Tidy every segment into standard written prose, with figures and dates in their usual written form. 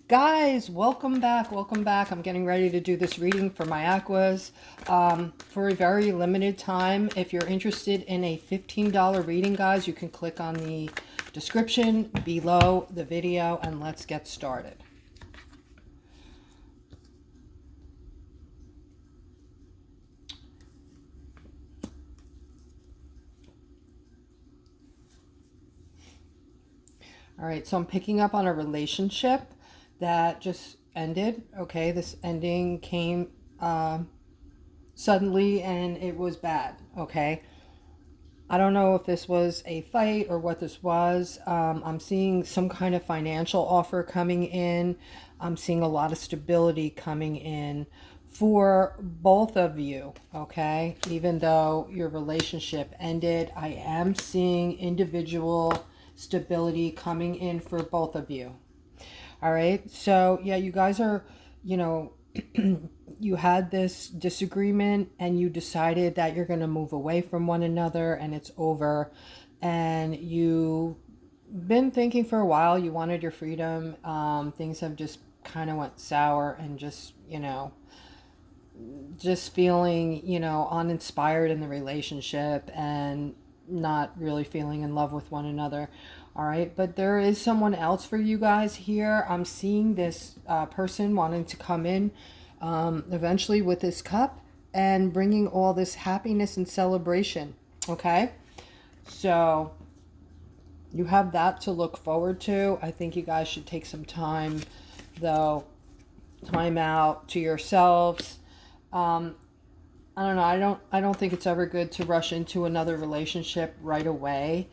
Guys, welcome back. Welcome back. I'm getting ready to do this reading for my Aquas for a very limited time. If you're interested in a $15 reading, guys, you can click on the description below the video and let's get started. All right, so I'm picking up on a relationship that just ended. Okay, this ending came suddenly and it was bad. Okay, I don't know if this was a fight or what this was. I'm seeing some kind of financial offer coming in. I'm seeing a lot of stability coming in for both of you, okay? Even though your relationship ended, I am seeing individual stability coming in for both of you. All right. So, yeah, you guys are, you know, you had this disagreement and you decided that you're going to move away from one another and it's over. And you've been thinking for a while, you wanted your freedom. Things have just kind of went sour and just feeling, uninspired in the relationship and not really feeling in love with one another. All right, but there is someone else for you guys here. I'm seeing this person wanting to come in eventually with this cup and bringing all this happiness and celebration. Okay, so you have that to look forward to. I think you guys should take some time, though, time out to yourselves. um, I don't know. I don't think it's ever good to rush into another relationship right away.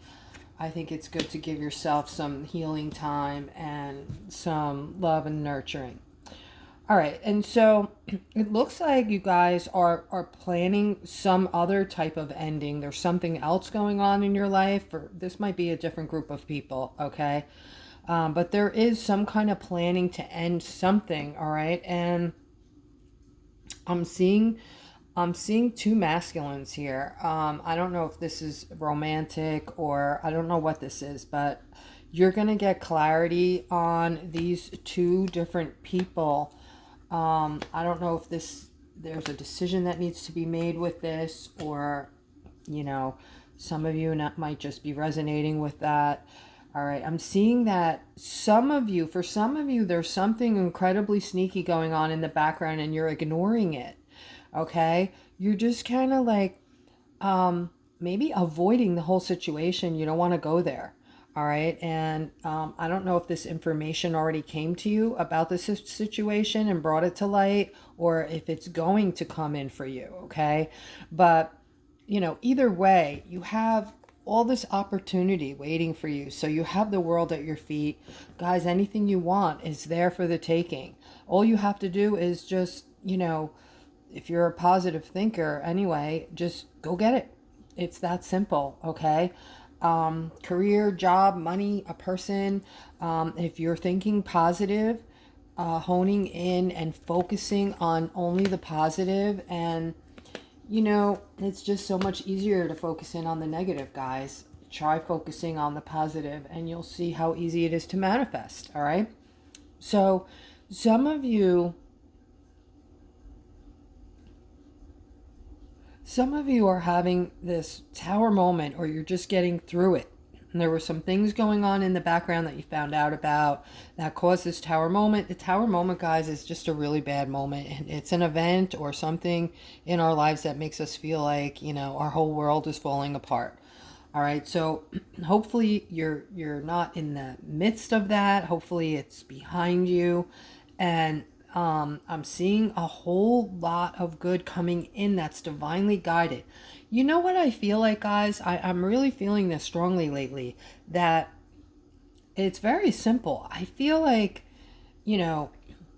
I think it's good to give yourself some healing time and some love and nurturing. All right. And so it looks like you guys are planning some other type of ending. There's something else going on in your life, or this might be a different group of people, okay? But there is some kind of planning to end something, all right? And I'm seeing I'm seeing two masculines here. I don't know if this is romantic or I don't know what this is, but you're going to get clarity on these two different people. I don't know if there's a decision that needs to be made with this, or, you know, some of you not, might just be resonating with that. All right, I'm seeing that for some of you, there's something incredibly sneaky going on in the background and you're ignoring it. Okay, you're just kind of like maybe avoiding the whole situation. You don't want to go there. All right, and I don't know if this information already came to you about this situation and brought it to light, or if it's going to come in for you. Okay, but either way, you have all this opportunity waiting for you. So you have the world at your feet. Guys, anything you want is there for the taking. All you have to do is just, if you're a positive thinker anyway, just go get it. It's that simple, okay? Career, job, money, a person. If you're thinking positive, honing in and focusing on only the positive, and it's just so much easier to focus in on the negative, guys. Try focusing on the positive and you'll see how easy it is to manifest, all right? So, some of you Some of you are having this tower moment, or you're just getting through it. And there were some things going on in the background that you found out about that caused this tower moment. The tower moment, guys, is just a really bad moment. It's an event or something in our lives that makes us feel like, our whole world is falling apart. All right, so hopefully you're not in the midst of that. Hopefully it's behind you, and I'm seeing a whole lot of good coming in that's divinely guided. You know what I feel like, guys? I'm really feeling this strongly lately, that it's very simple. I feel like, you know,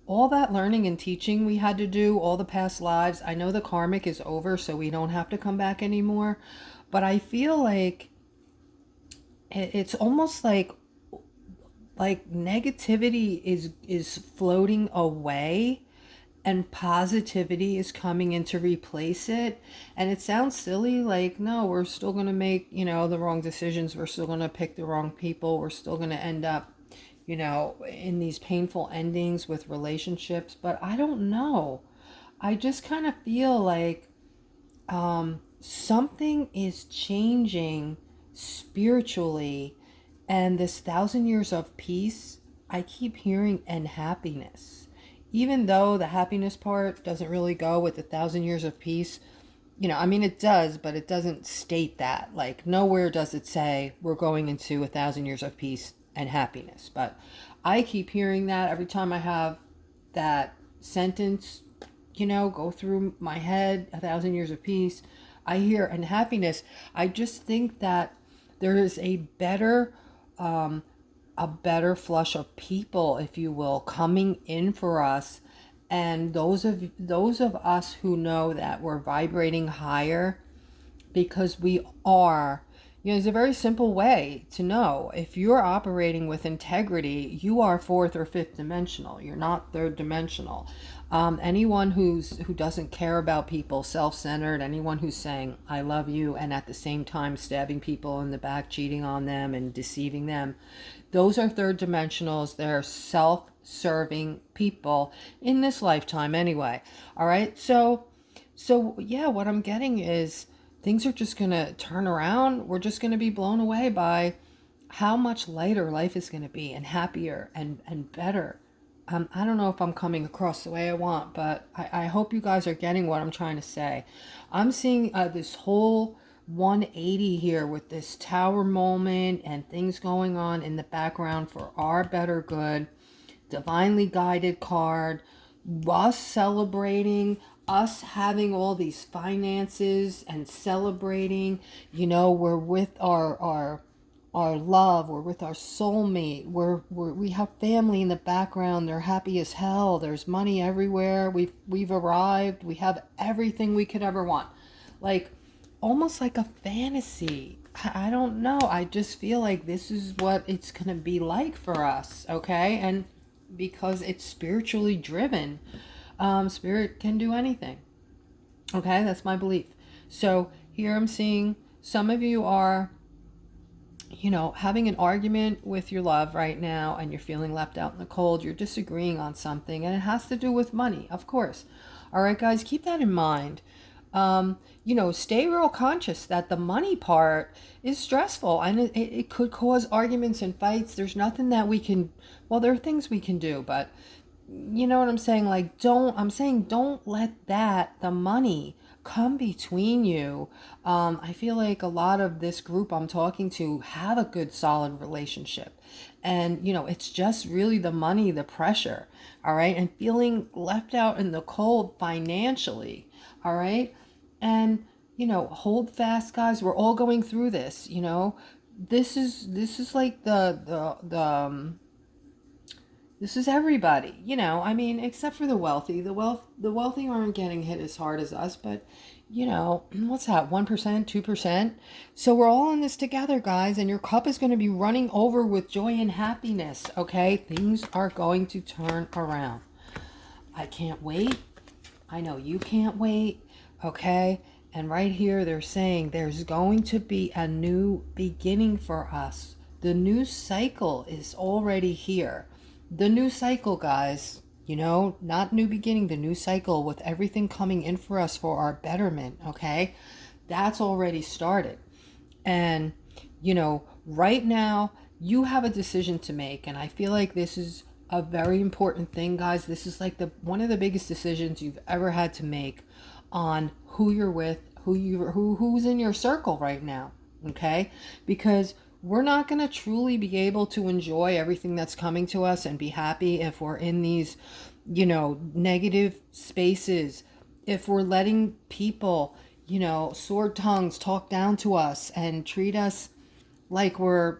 all that learning and teaching we had to do, all the past lives, I know the karmic is over, so we don't have to come back anymore. But I feel like it's almost like negativity is floating away and positivity is coming in to replace it. And it sounds silly, like, no, we're still going to make, the wrong decisions. We're still going to pick the wrong people. We're still going to end up, in these painful endings with relationships. But I don't know. I just kind of feel like something is changing spiritually, and this 1,000 years of peace, I keep hearing, and happiness. Even though the happiness part doesn't really go with the 1,000 years of peace, I mean, it does, but it doesn't state that. Like, nowhere does it say we're going into 1,000 years of peace and happiness. But I keep hearing that every time I have that sentence, go through my head, 1,000 years of peace. I hear and happiness. I just think that there is a better flush of people, if you will, coming in for us. And those of us who know that we're vibrating higher, because we are, there's a very simple way to know if you're operating with integrity. You are fourth or fifth dimensional. You're not third dimensional. Anyone who doesn't care about people, self-centered, anyone who's saying I love you and at the same time stabbing people in the back, cheating on them and deceiving them, those are third dimensionals. They're self-serving people in this lifetime anyway. All right. So yeah, what I'm getting is things are just going to turn around. We're just going to be blown away by how much lighter life is going to be, and happier and better. I don't know if I'm coming across the way I want, but I hope you guys are getting what I'm trying to say. I'm seeing this whole 180 here with this tower moment and things going on in the background for our better good. Divinely guided card. Us celebrating, us having all these finances and celebrating. We're with our love, we're with our soulmate, we have family in the background, they're happy as hell, there's money everywhere, we've arrived, we have everything we could ever want. Like, almost like a fantasy. I don't know, I just feel like this is what it's gonna be like for us, okay? And because it's spiritually driven, spirit can do anything, okay? That's my belief. So here I'm seeing some of you are having an argument with your love right now, and you're feeling left out in the cold. You're disagreeing on something, and it has to do with money, of course. All right, guys, keep that in mind. Stay real conscious that the money part is stressful, and it could cause arguments and fights. There's nothing that we can, well, there are things we can do, but you know what I'm saying? Like, don't let the money come between you. I feel like a lot of this group I'm talking to have a good solid relationship, and it's just really the money, the pressure, all right, and feeling left out in the cold financially, all right. And hold fast, guys, we're all going through this. This is like this is everybody, I mean, except for the wealthy. The wealthy aren't getting hit as hard as us, but what's that, 1%, 2%? So we're all in this together, guys, and your cup is going to be running over with joy and happiness, okay? Things are going to turn around. I can't wait. I know you can't wait, okay? And right here, they're saying there's going to be a new beginning for us. The new cycle is already here. The new cycle, guys, not new beginning, the new cycle with everything coming in for us for our betterment, okay? That's already started. And, right now, you have a decision to make. And I feel like this is a very important thing, guys. This is like one of the biggest decisions you've ever had to make on who you're with, who's in your circle right now, okay? Because we're not going to truly be able to enjoy everything that's coming to us and be happy if we're in these, negative spaces, if we're letting people, sword tongues talk down to us and treat us like we're,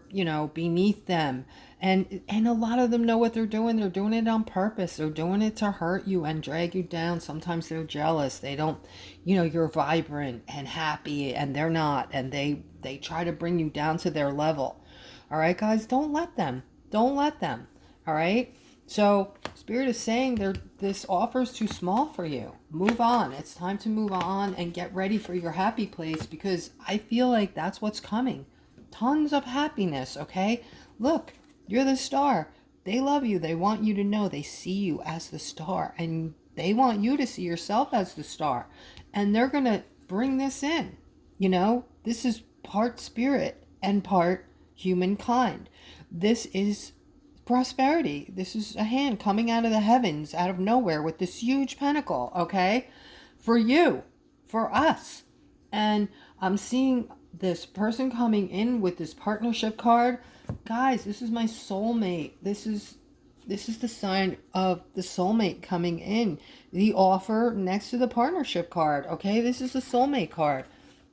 beneath them. And a lot of them know what they're doing. They're doing it on purpose. They're doing it to hurt you and drag you down. Sometimes they're jealous. They don't, you're vibrant and happy, and they're not. And they try to bring you down to their level. All right, guys, don't let them. Don't let them. All right. So Spirit is saying this offer is too small for you. Move on. It's time to move on and get ready for your happy place, because I feel like that's what's coming. Tons of happiness. Okay. Look. You're the star. They love you. They want you to know they see you as the star, and they want you to see yourself as the star. And they're going to bring this in. You know, this is part spirit and part humankind. This is prosperity. This is a hand coming out of the heavens, out of nowhere, with this huge pentacle, okay? For you, for us. And I'm seeing this person coming in with this partnership card. Guys, this is my soulmate. This is the sign of the soulmate coming in. The offer next to the partnership card, okay? This is the soulmate card.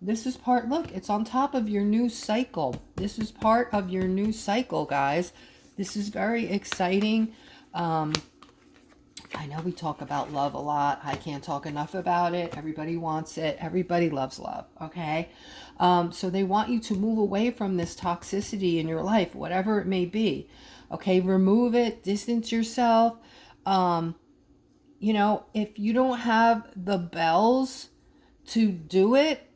This is part, look, it's on top of your new cycle. This is part of your new cycle, guys. This is very exciting. I know we talk about love a lot. I can't talk enough about it. Everybody wants it. Everybody loves love, okay? So they want you to move away from this toxicity in your life, whatever it may be, okay? Remove it, distance yourself. You know, if you don't have the bells to do it,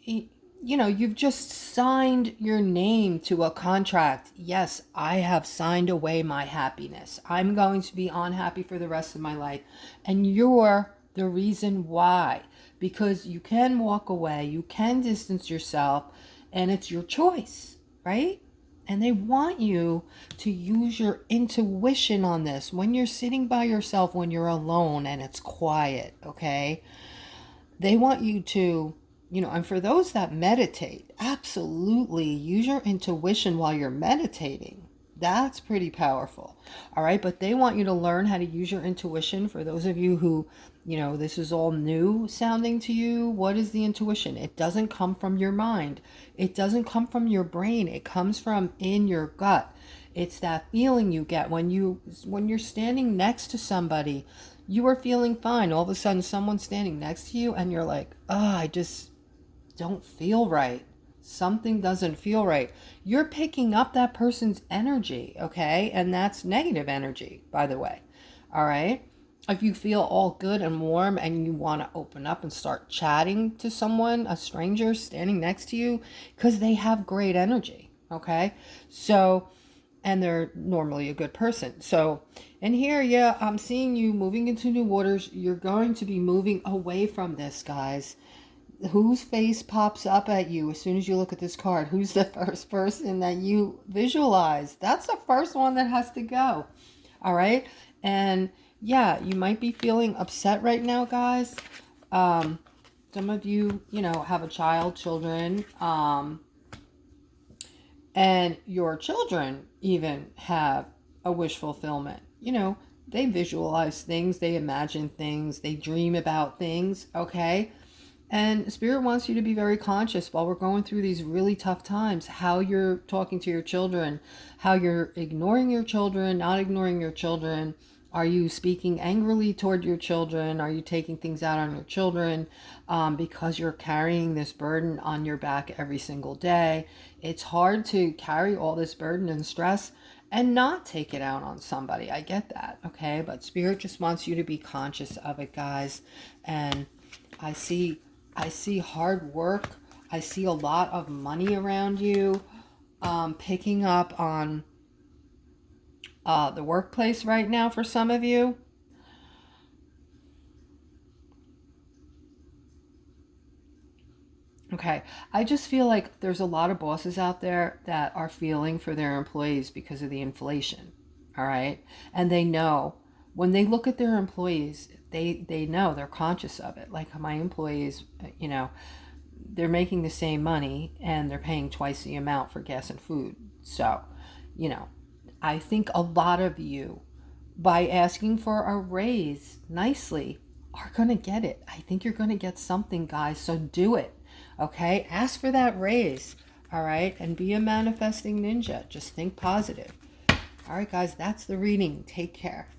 you know, you've just signed your name to a contract. Yes, I have signed away my happiness. I'm going to be unhappy for the rest of my life. And you're the reason why. Because you can walk away, you can distance yourself, and it's your choice, right? And they want you to use your intuition on this when you're sitting by yourself, when you're alone and it's quiet, okay? They want you to, you know, and for those that meditate, absolutely use your intuition while you're meditating. That's pretty powerful. All right. But they want you to learn how to use your intuition. For those of you who, you know, this is all new sounding to you. What is the intuition? It doesn't come from your mind. It doesn't come from your brain. It comes from in your gut. It's that feeling you get when you're standing next to somebody. You are feeling fine. All of a sudden, someone's standing next to you and you're like, oh, I just don't feel right. Something doesn't feel right. You're picking up that person's energy, okay? And that's negative energy, by the way. All right? If you feel all good and warm and you want to open up and start chatting to someone, a stranger standing next to you, because they have great energy, okay? So, and they're normally a good person. So, and here, yeah, I'm seeing you moving into new waters. You're going to be moving away from this, guys. Whose face pops up at you as soon as you look at this card? Who's the first person that you visualize? That's the first one that has to go. All right. And yeah, you might be feeling upset right now, guys. Some of you, you know, have a child, children, and your children even have a wish fulfillment. You know, they visualize things, they imagine things, they dream about things, okay? And Spirit wants you to be very conscious while we're going through these really tough times, how you're talking to your children, how you're ignoring your children, not ignoring your children. Are you speaking angrily toward your children? Are you taking things out on your children because you're carrying this burden on your back every single day? It's hard to carry all this burden and stress and not take it out on somebody. I get that, okay? But Spirit just wants you to be conscious of it, guys. And I see hard work. I see a lot of money around you, picking up on the workplace right now for some of you. Okay, I just feel like there's a lot of bosses out there that are feeling for their employees because of the inflation, all right? And they know, when they look at their employees, they know, they're conscious of it. Like my employees, you know, they're making the same money and they're paying twice the amount for gas and food. So, you know, I think a lot of you, by asking for a raise nicely, are going to get it. I think you're going to get something, guys. So do it. Okay? Ask for that raise. All right? And be a manifesting ninja. Just think positive. All right, guys, that's the reading. Take care.